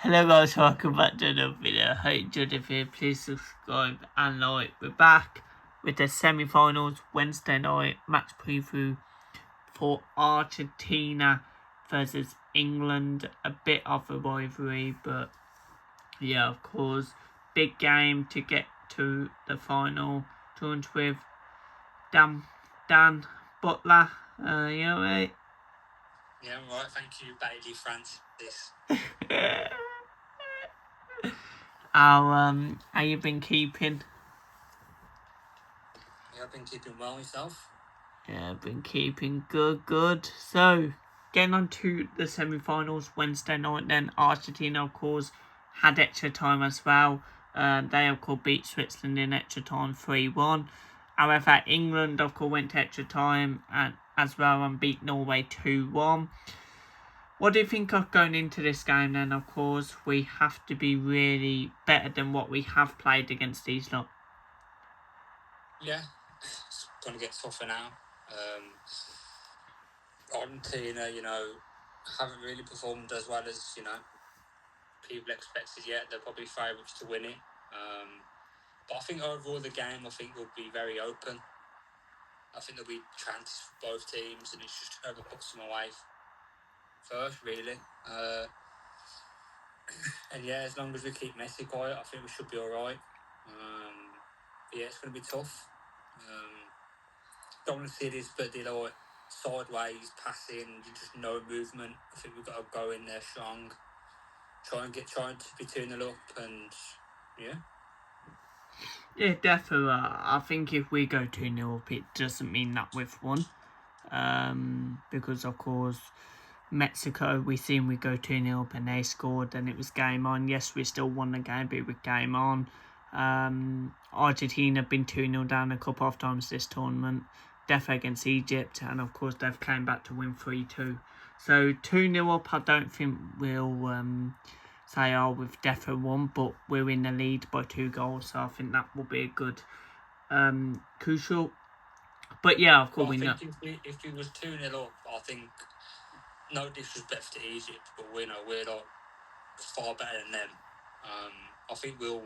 Hello guys, welcome back to another video. Hope you enjoyed the video. Please subscribe and like. We're back with the semi-finals Wednesday night match preview for Argentina versus England. A bit of a rivalry, but yeah, of course, big game to get to the final. Joined with Dan Butler. You know, mate? Yeah, I'm right. Thank you, Bailey Francis. How you been keeping? Yeah, I've been keeping well myself. Yeah, I've been keeping good. So, getting on to the semi-finals Wednesday night then. Argentina, of course, had extra time as well. They, of course, beat Switzerland in extra time 3-1. However, England, of course, went to extra time as well and beat Norway 2-1. What do you think of going into this game then? Of course, we have to be really better than what we have played against these lot. Yeah, it's going to get tougher now. Argentina, haven't really performed as well as, people expected yet. They're probably favourites to win it. But I think overall the game, will be very open. I think there'll be chances for both teams, and it's just whoever puts them away first, really. And yeah, as long as we keep Messi quiet, I think we should be all right. Yeah, it's going to be tough. Don't want to see this, but sideways passing, just no movement. I think we've got to go in there strong, trying to be 2-0 up, and yeah. Yeah, definitely. I think if we go 2-0 up, it doesn't mean that we've won. Because, of course, Mexico, we seen we go 2-0 up and they scored and it was game on. Yes, we still won the game, but it was game on. Argentina have been 2-0 down a couple of times this tournament. Definitely against Egypt, and of course they've came back to win 3-2. So 2-0 up, I don't think we'll say, we've definitely won, but we're in the lead by 2 goals, so I think that will be a good crucial. But yeah, of course, we know. If it was 2-0 up, I think, no disrespect to Egypt, but we're not far better than them. I think we'll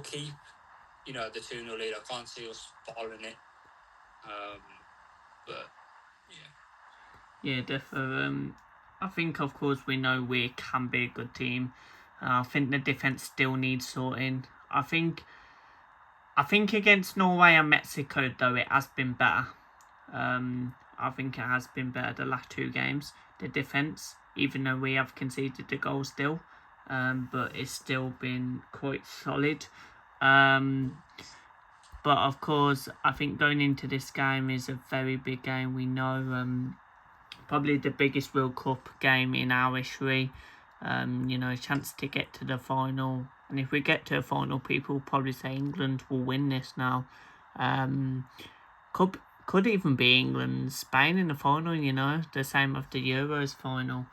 keep, the 2-0 lead. I can't see us following it. But yeah. Yeah, definitely. I think, of course, we know we can be a good team. I think the defence still needs sorting. I think against Norway and Mexico, though, it has been better. I think it has been better the last 2 games, the defence, even though we have conceded the goal still. But it's still been quite solid. But, of course, I think going into this game is a very big game. We know probably the biggest World Cup game in our history. A chance to get to the final. And if we get to the final, people will probably say England will win this now. Could even be England, Spain in the final, the same of the Euros final.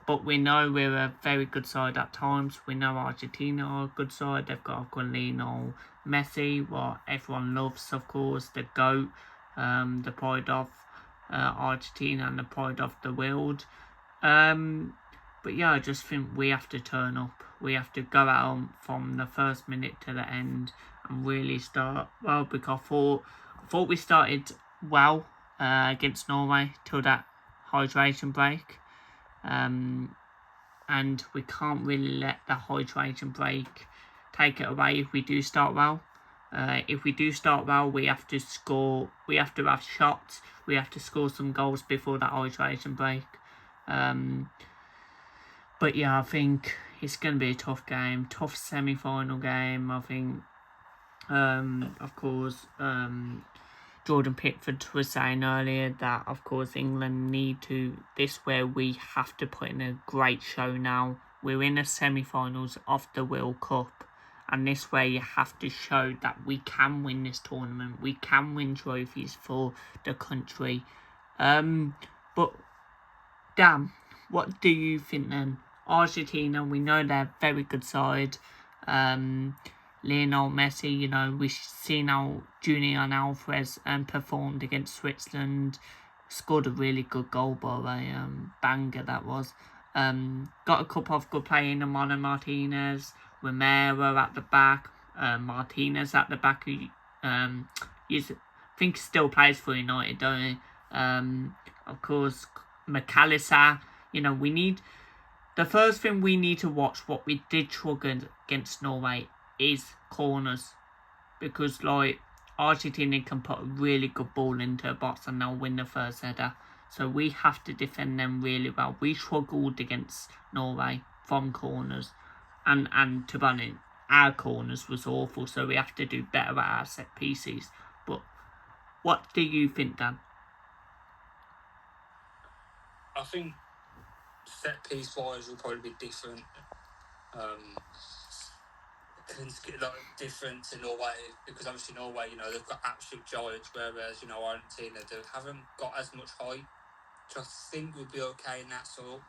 But we know we're a very good side at times. We know Argentina are a good side. They've got Lionel Messi, what everyone loves, of course, the GOAT, the pride of Argentina and the pride of the world. But yeah, I just think we have to turn up. We have to go out from the first minute to the end and really start well, because I thought we started well against Norway till that hydration break. And we can't really let the hydration break take it away if we do start well. If we do start well, we have to score. We have to have shots. We have to score some goals before that hydration break. But yeah, I think it's going to be a tough game, tough semi-final game. I think, of course, Jordan Pickford was saying earlier that, of course, England need to. This where we have to put in a great show now. We're in the semi-finals of the World Cup. And this way you have to show that we can win this tournament. We can win trophies for the country. But, Dan, what do you think then? Argentina, we know they're a very good side. Lionel Messi, we've seen how Julian Alvarez performed against Switzerland. Scored a really good goal, by the way. Banger that was. Got a couple of good players in Mono Martinez, Romero at the back, Martinez at the back, who I think still plays for United, don't he? Of course, McAllister. We need... The first thing we need to watch, what we did struggle against Norway, is corners. Because, Argentina can put a really good ball into a box and they'll win the first header. So we have to defend them really well. We struggled against Norway from corners. And to be honest, our corners was awful. So we have to do better at our set pieces. But what do you think, Dan? I think set piece wise will probably be different. Different to Norway, because obviously Norway, they've got absolute giants, whereas Argentina, they haven't got as much height. So I think we'll be okay in that sort.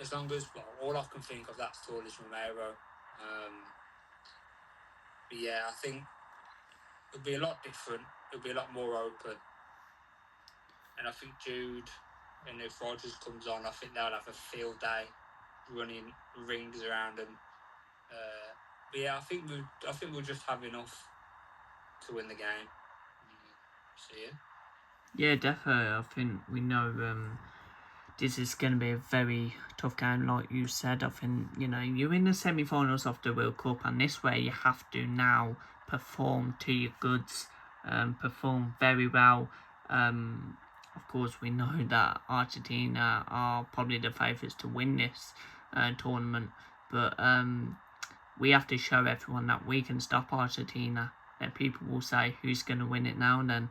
As long as, all I can think of that tall is Romero. But yeah, I think it'll be a lot different. It'll be a lot more open. And I think Jude, and if Rodgers comes on, I think they'll have a field day running rings around them. But yeah, I think we'll just have enough to win the game. See ya. Yeah, definitely. I think we know this is going to be a very tough game, like you said. I think, you're in the semi-finals of the World Cup, and this way you have to now perform to your goods, perform very well. Of course, we know that Argentina are probably the favourites to win this tournament, but we have to show everyone that we can stop Argentina. That people will say, who's going to win it now? And then,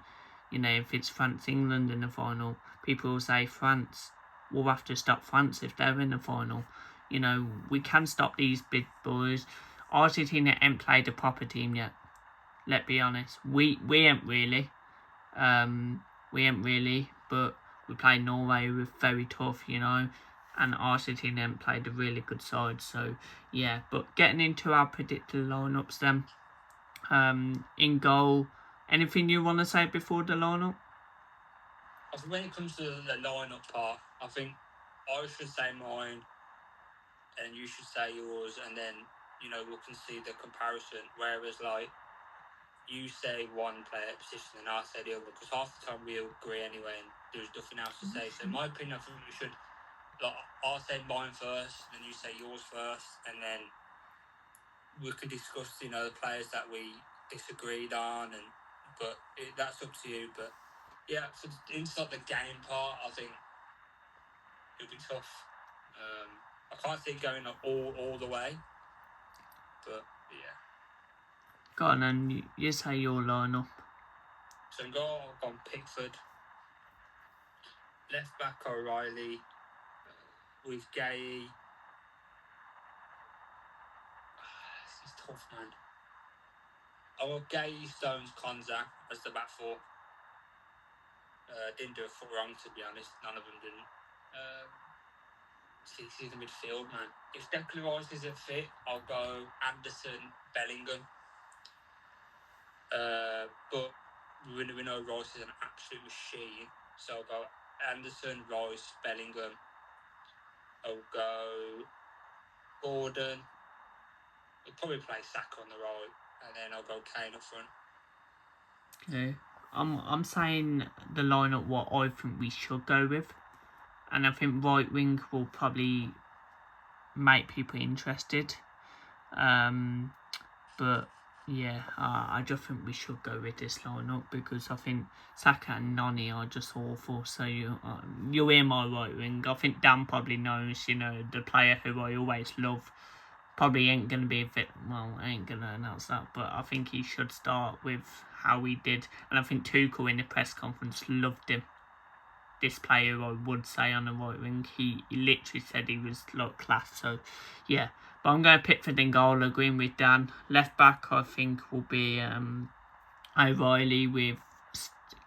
if it's France-England in the final, people will say France. We'll have to stop France if they're in the final. We can stop these big boys. Argentina ain't played a proper team yet. Let's be honest. We ain't really. But we played Norway, who were very tough, and Argentina ain't played a really good side. So, yeah. But getting into our predicted lineups then. In goal, anything you want to say before the lineup? I think when it comes to the lineup part, I think I should say mine and you should say yours, and then we can see the comparison. Whereas you say one player position and I say the other, because half the time we agree anyway and there's nothing else to say. So in my opinion, I think we should, I'll say mine first, then you say yours first, and then we can discuss the players that we disagreed on, but that's up to you. But yeah, for inside the game part, I think it'll be tough. I can't see it going all the way, but yeah. Go on, and you say your lineup. So in goal, I've gone Pickford. Left back O'Reilly. With Gay. This is tough, man. I got Gay, Stones, Konza as the back four. Didn't do a foot wrong, to be honest. None of them didn't. See the midfield, man. If Declan Rice isn't fit, I'll go Anderson, Bellingham. But we know Rice is an absolute machine, so I'll go Anderson, Rice, Bellingham. I'll go Gordon. I'll probably play Saka on the right, and then I'll go Kane up front. Okay. I'm saying the lineup what I think we should go with, and I think right wing will probably make people interested. But yeah, I just think we should go with this lineup because I think Saka and Nani are just awful. So you're in my right wing. I think Dan probably knows, the player who I always love. Probably ain't going to be I ain't going to announce that, but I think he should start with how he did. And I think Tuchel in the press conference loved him. This player, I would say, on the right wing. He literally said he was class. So, yeah. But I'm going to Pickford in goal, agreeing with Dan. Left back, I think, will be O'Reilly with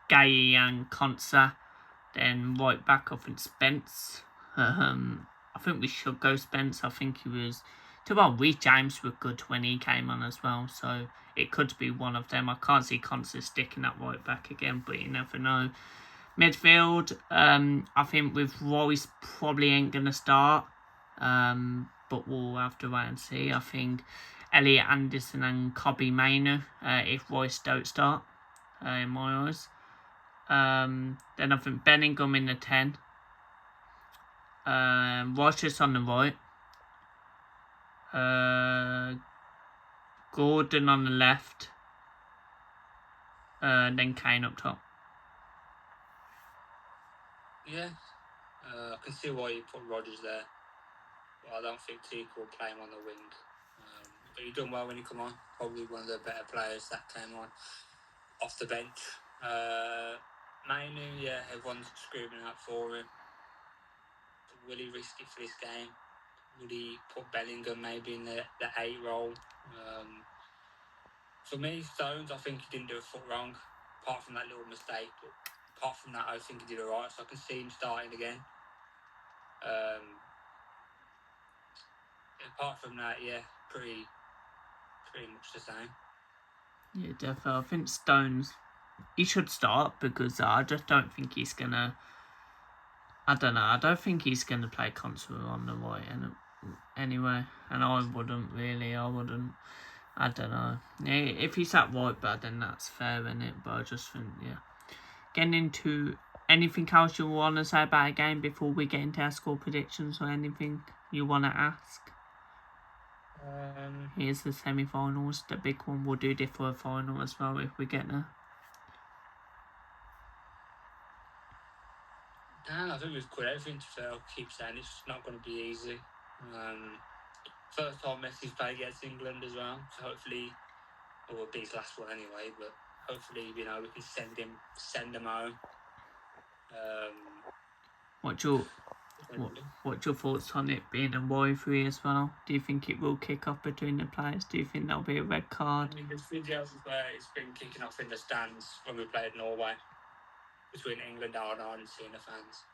Gay and Konsa. Then right back, I think Spence. I think we should go Spence. I think he was... Reece James were good when he came on as well, so it could be one of them. I can't see Constance sticking that right back again, but you never know. Midfield, I think with Royce probably ain't going to start. But we'll have to wait and see. I think Elliot Anderson and Kobe Mainoo, if Royce don't start, in my eyes. Then I think Bellingham in the 10. Rogers on the right. Gordon on the left. Then Kane up top. Yeah, I can see why you put Rodgers there, but I don't think Teague will play him on the wing. But he done well when he come on. Probably one of the better players that came on off the bench. Mainoo, yeah, everyone's screaming out for him. But will he risk it for this game? Would he put Bellingham maybe in the 8 role? For me, Stones, I think he didn't do a foot wrong, apart from that little mistake. But apart from that, I think he did alright, so I can see him starting again. Apart from that, yeah, pretty much the same. Yeah, definitely. I think Stones, he should start because I just don't think he's gonna. I don't know. I don't think he's gonna play Consuelo on the right anyway, and I wouldn't really. I wouldn't. I don't know. Yeah, if he's at right back, then that's fair, innit? But I just think, yeah. Getting into anything else you want to say about a game before we get into our score predictions or anything you want to ask? Here's the semi-finals, the big one. We'll do this for a final as well if we get there. I think we've got everything to fail. Keep saying it's not going to be easy. First time Messi's played against England as well, so hopefully, well, it'll be his last one anyway. But hopefully, we can send him home. What's your thoughts on it being a rivalry as well? Do you think it will kick off between the players? Do you think there'll be a red card? I mean, there's videos where it's been kicking off in the stands when we played Norway between England and Argentina fans.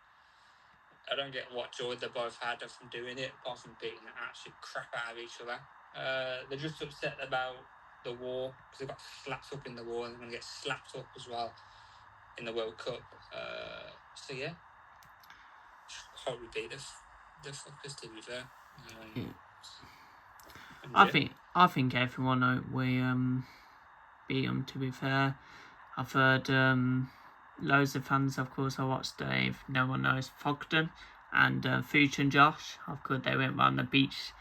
I don't get what joy they both had from doing it, apart from beating the absolute crap out of each other. They're just upset about the war because they got slapped up in the war and they're going to get slapped up as well in the World Cup. So yeah, hope we beat the fuckers, to be fair. I think everyone we beat them, to be fair. I've heard loads of fans, of course. I watched if no one knows, Fogden and Fuch and Josh. Of course, they went round the beach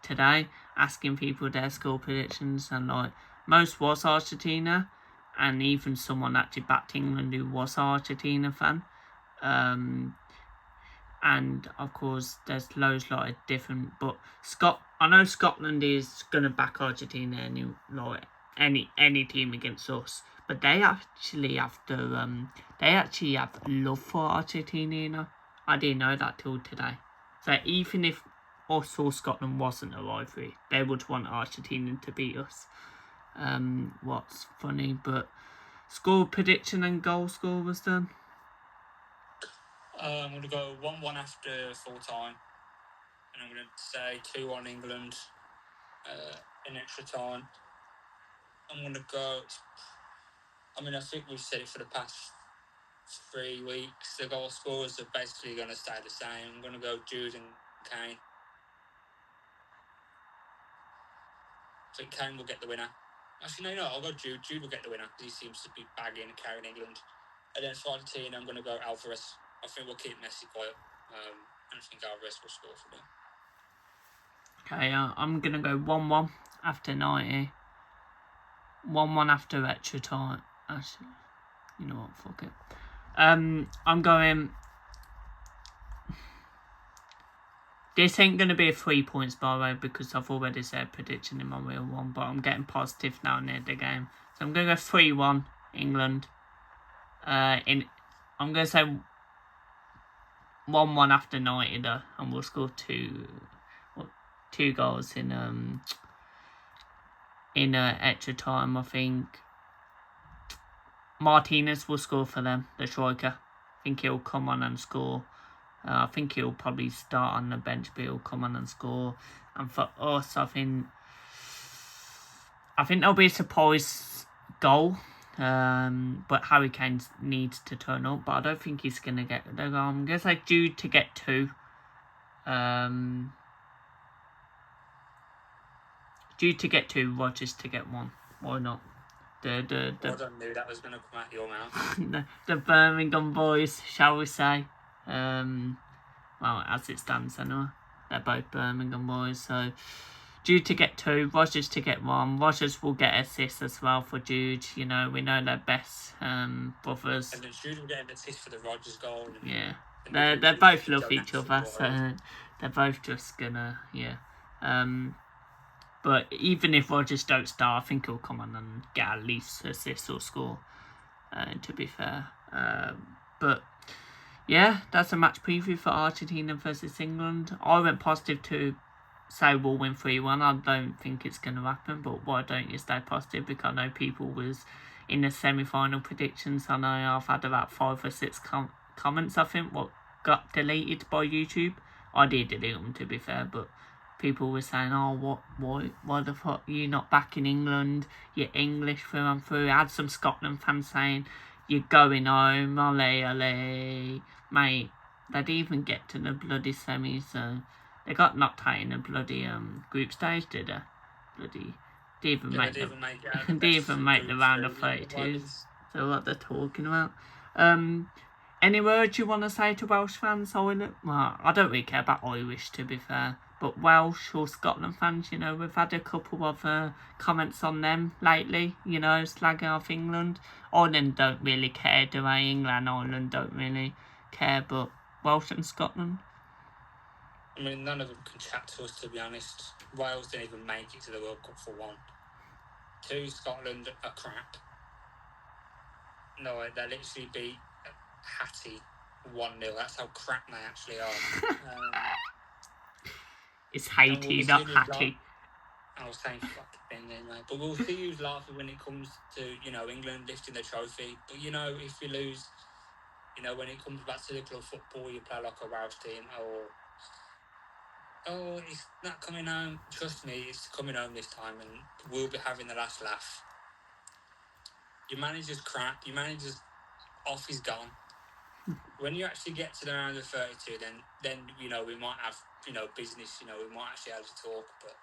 today asking people their score predictions, and like most was Argentina, and even someone actually backed England who was an Argentina fan. And of course, there's loads lot of different. But I know Scotland is gonna back Argentina any team against us. But they actually have love for Argentina. I didn't know that till today. So even if us or Scotland wasn't a rivalry, they would want Argentina to beat us. What's funny, but score prediction and goal score was done. I'm going to go 1-1 after full time, and I'm going to say 2-1 England in extra time. I'm going to go. I mean, I think we've said it for the past 3 weeks. The goal scorers are basically going to stay the same. I'm going to go Jude and Kane. I think Kane will get the winner. Actually, no, I'll go Jude. Jude will get the winner because he seems to be bagging and carrying England. And then for Argentina, I'm going to go Alvarez. I think we'll keep Messi quiet. And I think Alvarez will score for them. Okay, I'm going to go 1-1 after 90. 1-1 after extra time. Actually, you know what, fuck it. I'm going... This ain't going to be a 3 points, by the way, because I've already said prediction in my real one, but I'm getting positive now near the game. So I'm going to go 3-1 England. I'm going to say 1-1 after 90 though, and we'll score two goals in extra time. I think Martinez will score for them, the striker. I think he'll come on and score. I think he'll probably start on the bench, but he'll come on and score. And for us, I think there'll be a surprise goal. But Harry Kane needs to turn up, but I don't think he's going to get there. I'm going to say Jude to get 2. Due to get 2, Rogers to get 1. Why not? Well, I knew that was going to come out of your mouth. the Birmingham boys, shall we say? Well, as it stands anyway, they're both Birmingham boys. So Jude to get 2, Rogers to get 1. Rogers will get assists as well for Jude. You know, we know they're best brothers. And then Jude will get an assist for the Rogers goal. And yeah, they both love each other, so they're both just gonna But even if Rogers don't start, I think he'll come on and get at least assist or score. To be fair, but yeah, that's a match preview for Argentina versus England. I went positive to say we'll win 3-1. I don't think it's going to happen, but why don't you stay positive? Because I know people was in the semi-final predictions. I know I've had about 5 or 6 comments, I think, what got deleted by YouTube. I did delete them, to be fair, but people were saying, oh, why the fuck are you not back in England? You're English through and through. I had some Scotland fans saying, you're going home, ole, ole. Mate, they'd even get to the bloody semis, so they got knocked out in the bloody group stage, did they? Bloody, didn't even make the round of 32. So what they're talking about. Any words you want to say to Welsh fans? Well, I don't really care about Irish, to be fair. But Welsh or Scotland fans, you know, we've had a couple of comments on them lately, you know, slagging off England. Ireland don't really care, do they? England, Ireland don't really care, but Welsh and Scotland? I mean, none of them can chat to us, to be honest. Wales didn't even make it to the World Cup for 1. 2, Scotland are crap. No, they literally beat Hattie 1-0. That's how crap they actually are. It's Haiti, not Hattie. I was saying fucking thing anyway. But we'll see who's laughing when it comes to, you know, England lifting the trophy. But, you know, if you lose, you know, when it comes back to the club football, you play like a Welsh team or... Oh, it's not coming home. Trust me, it's coming home this time and we'll be having the last laugh. Your manager's crap. Your manager's off, he's gone. When you actually get to the round of 32, then you know, we might have, you know, business, you know, we might actually have to talk. But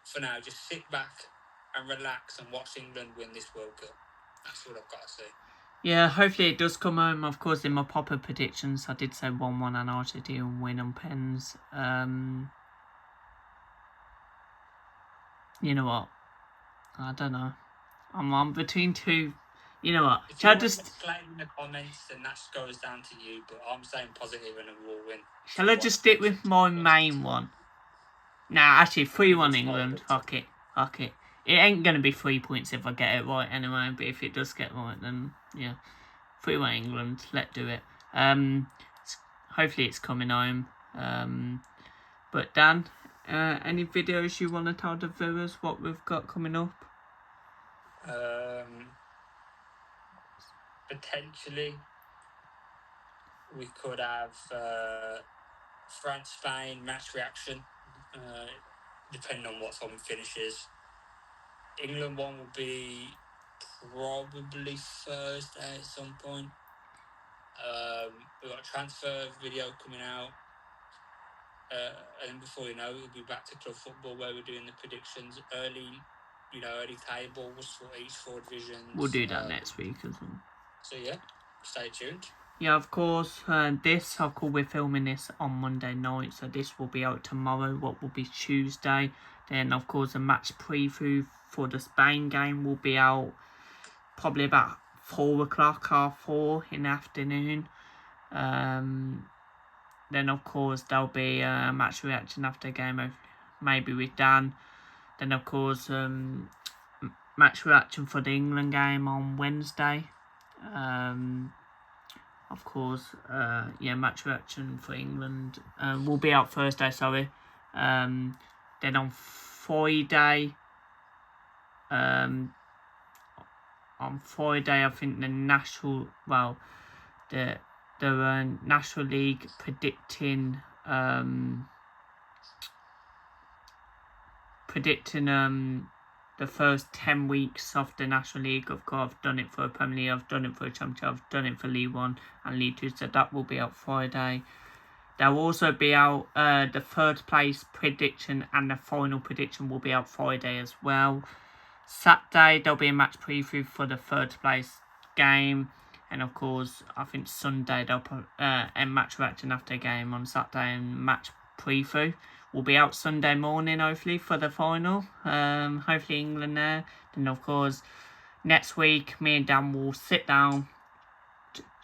for now, just sit back and relax and watch England win this World Cup. That's what I've got to say. Yeah, hopefully it does come home. Of course, in my proper predictions, I did say 1-1 and Argentina win on pens. You know what? I don't know. I'm between 2. You know what? If you want to explain in the comments, then that goes down to you. But I'm saying positive and we'll win. Shall I just stick with my main one? Nah, actually, 3-1 England. Fuck it. It ain't going to be 3 points if I get it right anyway. But if it does get right, then yeah. 3-1 England. Let's do it. Hopefully it's coming home. But Dan, any videos you want to tell the viewers what we've got coming up? Potentially, we could have France-Spain match reaction, depending on what time it finishes. England one will be probably Thursday at some point. We've got a transfer video coming out. And before you know it, we'll be back to club football where we're doing the predictions early tables for each 4 divisions. We'll do that next week as well. So yeah, stay tuned. Yeah, of course, we're filming this on Monday night, so this will be out tomorrow, what will be Tuesday. Then, of course, a match preview for the Spain game will be out probably about 4 o'clock, 4:30 in the afternoon. Then, of course, there'll be a match reaction after a game, maybe with Dan. Then, of course, match reaction for the England game on Wednesday. Of course, match reaction for England will be out Thursday, sorry. Then on Friday, I think the National League predicting the first 10 weeks of the National League. Of course, I've done it for Premier League, I've done it for Championship, I've done it for League 1 and League 2, so that will be out Friday. They'll also be out, the third place prediction and the final prediction will be out Friday as well. Saturday, there'll be a match preview for the third place game. And of course, I think Sunday, they'll put a match reaction after a game on Saturday and match preview. Will be out Sunday morning, hopefully, for the final. Hopefully England there. Then, of course, next week, me and Dan will sit down,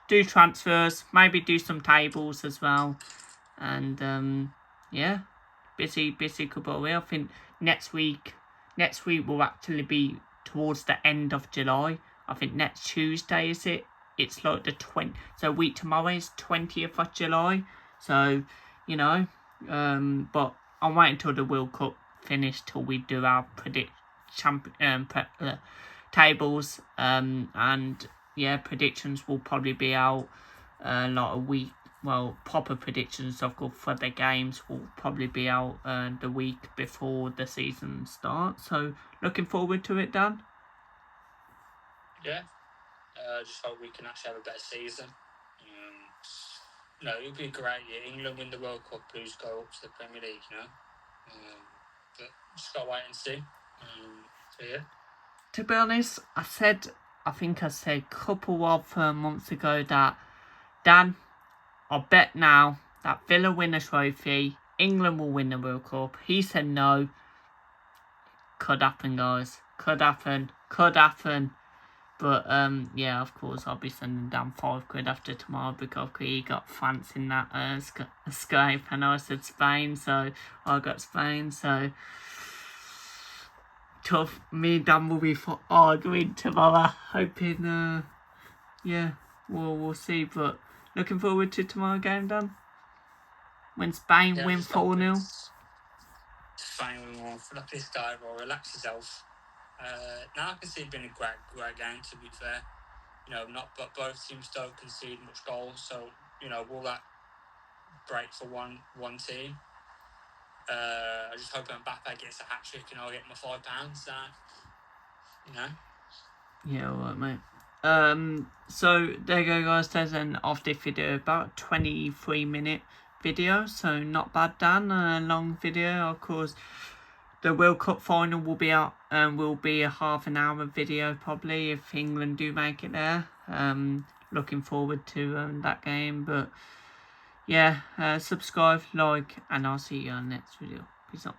do transfers, maybe do some tables as well. And, yeah, busy couple of weeks. I think next week will actually be towards the end of July. I think next Tuesday, is it? It's like the 20th. So week tomorrow is 20th of July. So, you know, but I'm waiting until the World Cup finish till we do our tables. And yeah, predictions will probably be out like a week. Well, proper predictions, of course, for the games will probably be out the week before the season starts. So, looking forward to it, Dan. Yeah. Just hope we can actually have a better season. No, it would be a great year. England win the World Cup, Blues go up to the Premier League, you know. But just gotta wait and see. So yeah. To be honest, I think I said a couple of months ago that, Dan, I bet now that Villa win a trophy, England will win the World Cup. He said no. Could happen, guys. Could happen. But, yeah, of course, I'll be sending down £5 after tomorrow because he got France in that Skype, and I said Spain, so I got Spain, so tough. Me and Dan will be arguing tomorrow, hoping, yeah, we'll see, but looking forward to tomorrow game, Dan. When Spain win 4-0. Spain win 4-0. Look, this guy will relax himself. Now I can see it being a great game, to be fair. You know, but both teams don't concede much goals, so, you know, will that break for one team? I just hope Mbappe gets a hat-trick and I'll get my £5, you know? Yeah, alright, mate. So, there you go, guys. There's an off-day video, about 23-minute video, so not bad, Dan. A long video, of course. The World Cup final will be out and will be a half an hour video probably if England do make it there. Looking forward to that game. But yeah, subscribe, like, and I'll see you on the next video. Peace out.